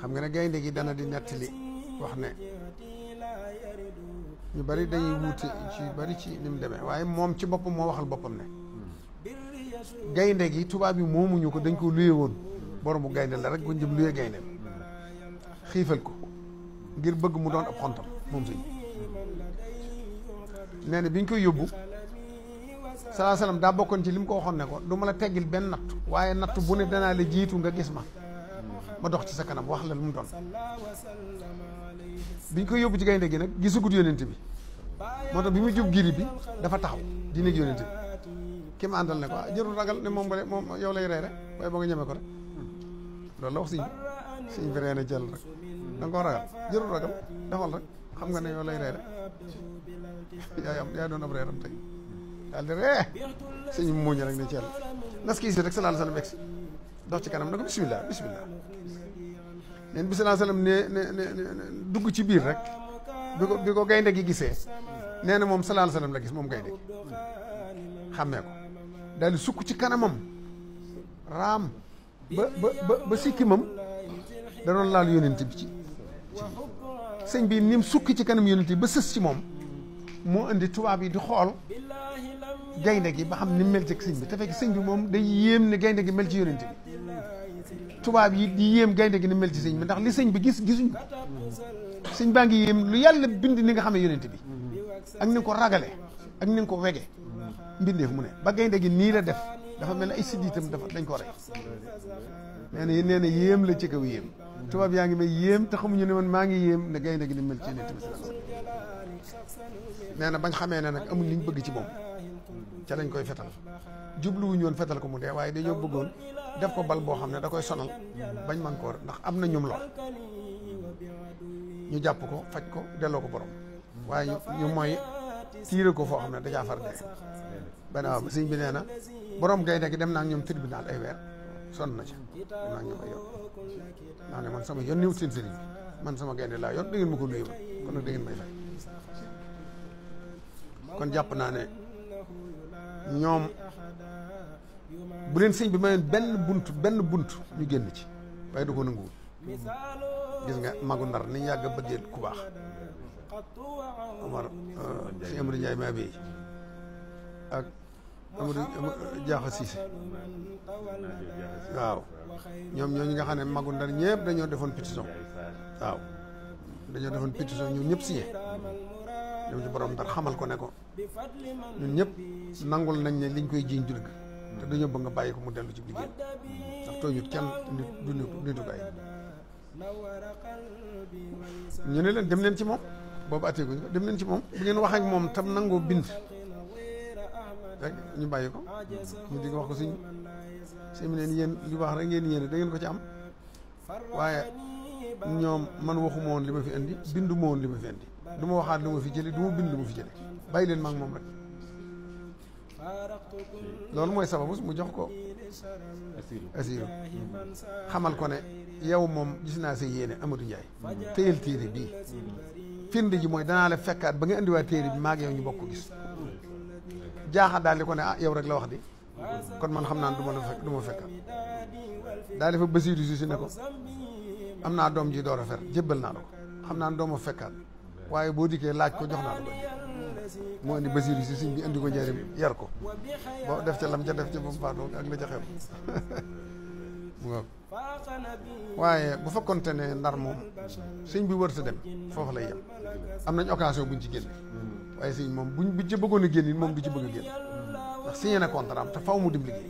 xam nga ne gaynde gi dana di nettali wax ne ñu bari dañuy wuute ci bari ci ni mu demee waaye moom ci boppam moo waxal boppam ne gaynde gi tubaab yi moomuñu ko dañ ko luye woon boromu gaynde la rek bu ñu jëm luye gaynde xiifal ko ngir bëgg mu doon ab xontam moom sëñ nee na bi ñu koy yóbbu salaa salaam daa bokkoon ci li mu ko waxoon ne ko du ma la teggil benn nattu waaye nattu bu ne danaa la jiitu nga gis ma dox ci sa kanam wax la lu mu doon bi ñu koy yóbbu ci gaynde gi nag gisagut yónent bi moo tax bi mu jub giri bi dafa taxaw di nekk yónent bi ki ma àndal ne ko jërul ragal ne moom yow lay rey rek waaye ba nga ñeme ko rek loolu la wax siñ bi ree na jël rek da nga koo ragal jërul ragal defal rek xam nga ne yow lay rey rek yaa doon ab reeram tey daal di ree sëñ muuñ rek ne ceel nas ki si rek sallallahu alayhi wasallam egsi dox ci kanam na ko bismillah neen bi sallallahu alayhi wasallam ne dugg ci biir rek bi ko gaynde gi gisee nee na moom sallallahu alayhi wasallam la gis moom gaynde gi xàmmee ko daal di sukk ci kanamam raam ba sikkimam da doon laal yónent bi ci sëñ bi ni mu sukki ci kanam yónent bi ba sës ci moom moo indi tubaab yi di xool gaynde gi ba xam ni mel ci sëñ bi te fekk sëñ bi moom day yéem ne gaynde gi mel ci yónent bi tubaab yi di yéem gaynde gi ni mel ci sëñ bi ndax li sëñ bi gisuñu sëñ baa ngi yéem lu yàlla bind ni nga xamee yónent bi ak ni nga ko ragale ak ni nga ko wege mbindeef mu ne ba gaynde gi nii la def dafa mel ne ay siddiitam dañ ko rey nee na yéem la ci kaw yéem tubaab yaa ngi may yéem te xamuñu ne man maa ngi yéem ne gaynde gi ni mel ci yónent bi nee na bañ xamee ne nag amul liñ bëgg ci moom ca lañ koy fetal jubluwuñu woon fetal ko mu dee waaye dañoo bëggoon def ko bal boo xam ne da koy sonal bañ man koo ndax am na ñum lool ñu jàpp ko faj ko delloo ko borom waaye ñu mooy tiire ko foo xam ne dajaa far dee benn waaw sëñ bi nee na borom gaynde gi dem naa ñoom tribunal ay weer sonn na ca dem naa ñoom ay yoon naa ne man sama yoon niwut seen sëriñ bi man sama gaynde laa yoon da ngeen ma ko luye man kon nag da ngeen may fay kon jàpp naa ne ñoom bu leen sëñ bi mayoon benn bunt ñu génn ci waaye du ko nanguwul gis nga magu ndar ni ñu yàgg a bëggee ku baax Omar si Amadou Ndiaye maa bi ak Amadou Diakha Cissé waaw ñoom ñooñu nga xam ne magu ndar ñëpp dañoo defoon pétition waaw dañoo defoon pétition ñun ñëpp signé dem ci borom ndar xamal ko ne ko ñun ñëpp nangul nañ ne liñ koy jiiñ du dëgg te dañoo bëgg nga bàyyi ko mu dellu ci liggéey ndax tooñut kenn nitu gay ñu ne leen dem leen ci moom boobu atteeguñ ko dem leen ci moom bu ngeen wax ak moom tam nangoo bind rek ñu bàyyi ko ñu di ko wax ko suñ mi neen yéen li baax rek ngeen yéene da ngeen ko ci am waaye ñoom man waxuma woon li ma fi indi bindu ma woon li ma fi indi du ma waxaat lu ma fi jële du ma bind lu ma fi jële bàyyi leen ma ak moom rek loolu mooy sababu mu jox ko asiru xamal ko ne yow moom gis naa sa yéene Amadou Ndiaye téyel téere bii firnde ji mooy danaa la fekkaat ba nga indiwaat téere bi maag yow ñu bokk ko gis jaaxa daal di ko ne yow rek la wax di kon man xam naa ne du ma fekkaat daal di fa Basiiru si ne ko am naa doom ji door a fer jébbal naa la ko xam naa ne doo ma fekkaat waaye boo dikkee laaj ko jox naa la ko moo indi Basiiru si sëñ bi indi ko njëriñ yar ko boo def ca lam ca def ca ba mu faatoo ak la ca xew waaye bu fekkonte ne ndar moom sëñ bi wërta dem foofu lay yem am nañ occasion buñ ci génne waaye sëñ moom buñ ci bëggoon a génn moom du ci bëgg a génn ndax signé na contrat am te faw mu dim liggéey